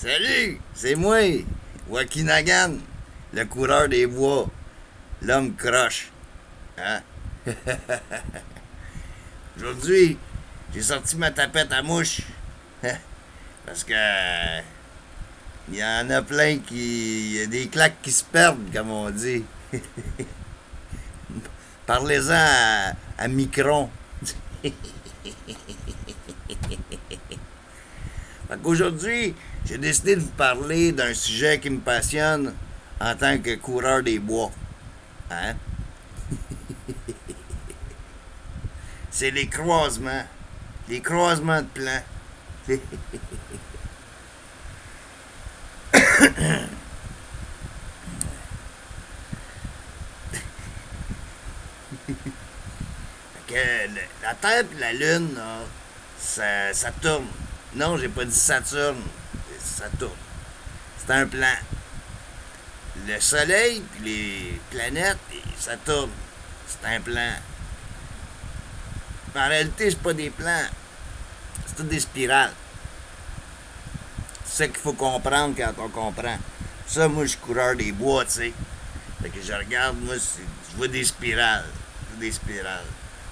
Salut, c'est moi, Wakinagan, le coureur des bois, l'homme croche. Hein? Aujourd'hui, j'ai sorti ma tapette à mouche. Parce que il y en a plein qui. Il y a des claques qui se perdent, comme on dit. Parlez-en à Micron. Fait qu'aujourd'hui, j'ai décidé de vous parler d'un sujet qui me passionne en tant que coureur des bois. Hein? C'est les croisements. Les croisements de plants. Que la Terre et la Lune, là, ça tourne. Non, j'ai pas dit Saturne. Ça tourne. C'est un plan. Le Soleil puis les planètes, ça tourne. C'est un plan. Mais en réalité, c'est pas des plans. C'est toutes des spirales. C'est ça qu'il faut comprendre quand on comprend. Ça, moi, je suis coureur des bois, tu sais. Fait que je regarde, moi, je vois des spirales. Des spirales.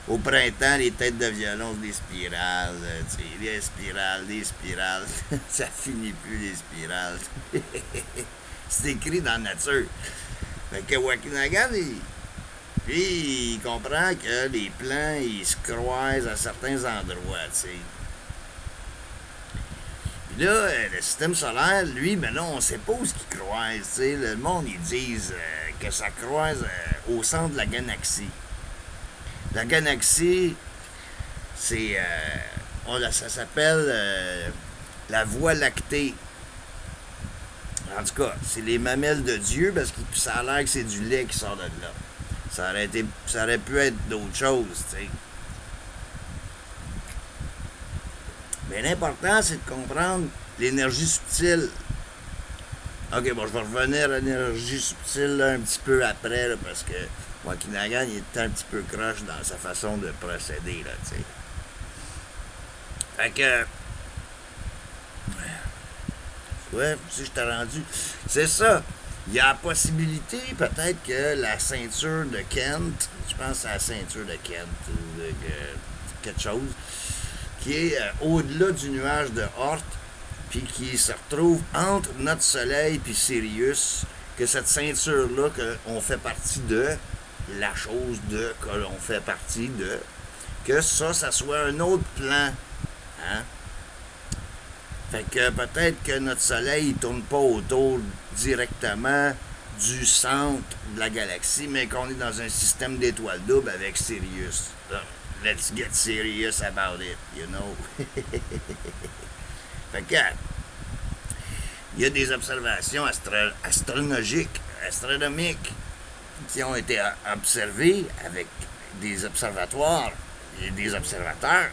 Au printemps, les têtes de violon, des spirales, tu sais, des spirales, des spirales. Ça finit plus, les spirales. C'est écrit dans la nature. Fait que Wakinagan, lui, il comprend que les plants, ils se croisent à certains endroits, tu sais. Puis là, le système solaire, lui, ben là, on sait pas où ce qu'il croise, tu sais. Le monde, ils disent que ça croise au centre de la galaxie. La galaxie, c'est. Ça s'appelle la Voie lactée. En tout cas, c'est les mamelles de Dieu parce que ça a l'air que c'est du lait qui sort de là. Ça aurait pu être d'autres choses, tu sais. Mais l'important, c'est de comprendre l'énergie subtile. Ok, bon, je vais revenir à l'énergie subtile là, un petit peu après, là, parce que Wakinagan, il est un petit peu croche dans sa façon de procéder, là, tu sais. Fait que. Ouais, si je t'ai rendu. C'est ça. Il y a la possibilité, peut-être, que la ceinture de Kent, je pense à la ceinture de Kent, ou de quelque chose, qui est au-delà du nuage de Oort, puis qui se retrouve entre notre Soleil et Sirius, que cette ceinture-là, qu'on fait partie de, la chose de, que l'on fait partie de, que ça soit un autre plan. Hein? Fait que peut-être que notre Soleil ne tourne pas autour directement du centre de la galaxie, mais qu'on est dans un système d'étoiles doubles avec Sirius. Let's get serious about it, you know. Fait que, il y a des observations astronomiques qui ont été observées avec des observatoires et des observateurs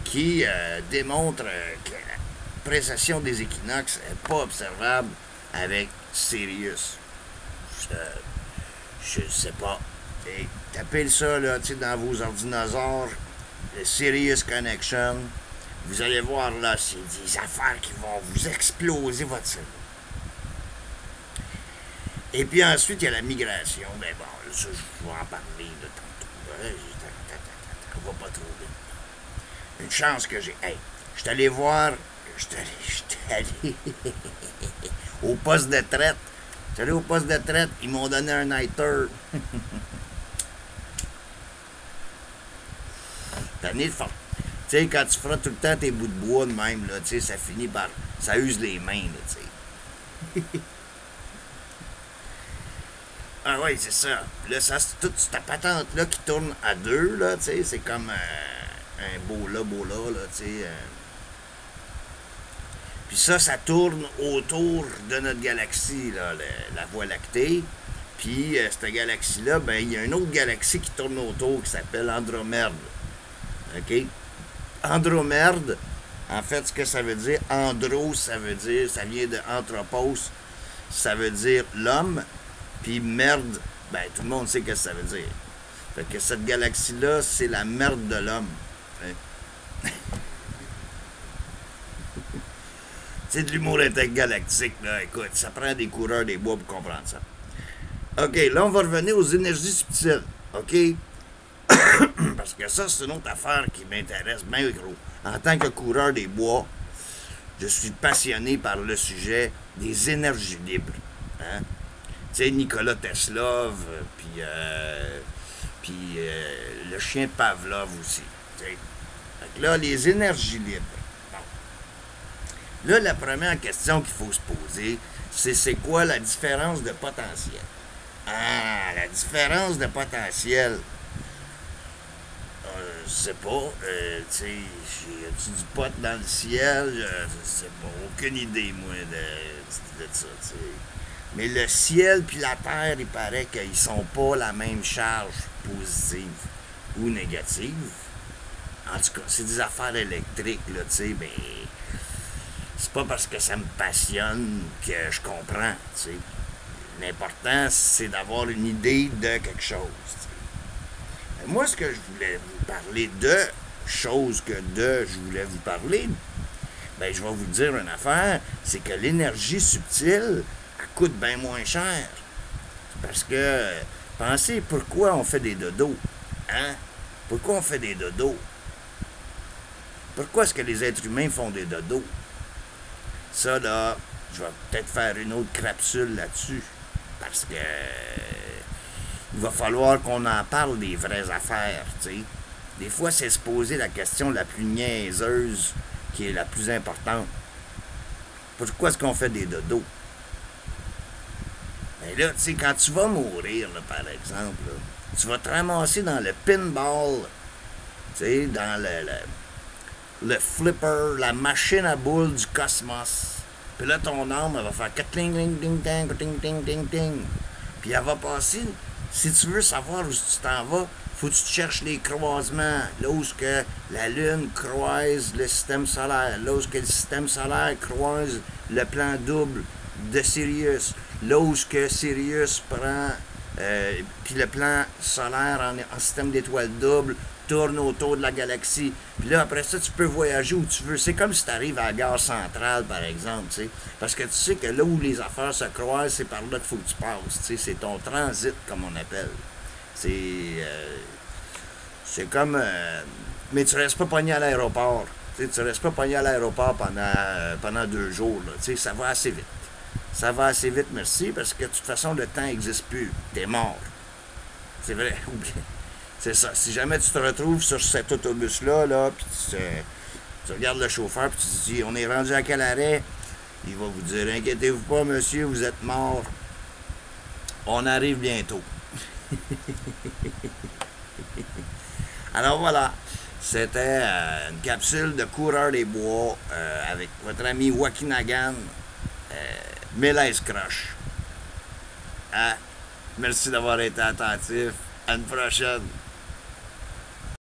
qui démontrent que la précession des équinoxes n'est pas observable avec Sirius. Je sais pas. Et tapez ça là, dans vos ordinateurs, le Sirius Connection. Vous allez voir là, c'est des affaires qui vont vous exploser votre cerveau. Et puis ensuite, il y a la migration. Ben bon, ça, je vais en parler de tantôt. On va pas trop vite. Une chance que j'ai. Hey, je suis allé voir. Je suis allé au poste de traite. Je suis allé au poste de traite. Ils m'ont donné un nighter. T'as né de fort. Tu sais, quand tu feras tout le temps tes bouts de bois de même, là, tu sais, ça finit par. Ça use les mains, là, tu sais. Ah oui, c'est ça. Là, ça, c'est toute cette patente-là qui tourne à deux, là, tu sais, c'est comme un beau là, tu sais. Puis ça tourne autour de notre galaxie, là, la Voie lactée. Puis cette galaxie-là, ben, il y a une autre galaxie qui tourne autour qui s'appelle Andromède. OK? Andromède, en fait, ce que ça veut dire, andro, ça veut dire, ça vient de anthropos, ça veut dire l'homme, puis merde, ben, tout le monde sait ce que ça veut dire. Fait que cette galaxie-là, c'est la merde de l'homme. Hein? Tu C'est de l'humour intergalactique, là. Écoute, ça prend des coureurs des bois pour comprendre ça. OK, là, on va revenir aux énergies subtiles. OK? Parce que ça, c'est une autre affaire qui m'intéresse bien gros. En tant que coureur des bois, je suis passionné par le sujet des énergies libres. Hein? Tu sais, Nikola Tesla, puis le chien Pavlov aussi. T'sais. Fait que là, les énergies libres. Bon. Là, la première question qu'il faut se poser, c'est quoi la différence de potentiel? Ah, la différence de potentiel. Je sais pas. Tu sais, y-tu du pot dans le ciel? Je sais pas. Aucune idée, moi, de ça, tu sais. Mais le ciel puis la terre, il paraît qu'ils sont pas la même charge positive ou négative. En tout cas, c'est des affaires électriques, là, tu sais, mais c'est pas parce que ça me passionne que je comprends, tu sais. L'important, c'est d'avoir une idée de quelque chose, t'sais. Moi, ce que je voulais vous parler de, je voulais vous parler, ben, je vais vous dire une affaire, c'est que l'énergie subtile, elle coûte bien moins cher. Parce que, pensez, pourquoi on fait des dodos? Hein? Pourquoi on fait des dodos? Pourquoi est-ce que les êtres humains font des dodos? Ça, là, je vais peut-être faire une autre capsule là-dessus. Parce que il va falloir qu'on en parle des vraies affaires, tu sais. Des fois, c'est se poser la question la plus niaiseuse qui est la plus importante. Pourquoi est-ce qu'on fait des dodos? Mais là, tu sais, quand tu vas mourir, là, par exemple, là, tu vas te ramasser dans le pinball, tu sais, dans le flipper, la machine à boules du cosmos. Puis là, ton âme, elle va faire ting ting ting ting ting ting ting ting. Puis elle va passer. Si tu veux savoir où tu t'en vas, faut que tu te cherches les croisements. Là où que la Lune croise le système solaire. Là où que le système solaire croise le plan double de Sirius. Là où que Sirius prend. Puis le plan solaire en système d'étoiles double tourne autour de la galaxie. Puis là, après ça, tu peux voyager où tu veux. C'est comme si tu arrives à la gare centrale, par exemple, tu sais. Parce que tu sais que là où les affaires se croisent, c'est par là qu'il faut que tu passes, tu sais. C'est ton transit, comme on appelle. C'est comme... mais tu restes pas pogné à l'aéroport. Tu restes pas pogné à l'aéroport pendant 2 jours, là. Tu sais, ça va assez vite. Ça va assez vite, merci, parce que de toute façon, le temps n'existe plus. T'es mort. C'est vrai, oublie. C'est ça. Si jamais tu te retrouves sur cet autobus-là, là, puis tu regardes le chauffeur, puis tu te dis, on est rendu à quel arrêt? Il va vous dire, inquiétez-vous pas, monsieur, vous êtes mort. On arrive bientôt. Alors voilà, c'était une capsule de coureur des bois avec votre ami Wakinagan, Mélèze Croche. Hein? Merci d'avoir été attentif. À une prochaine.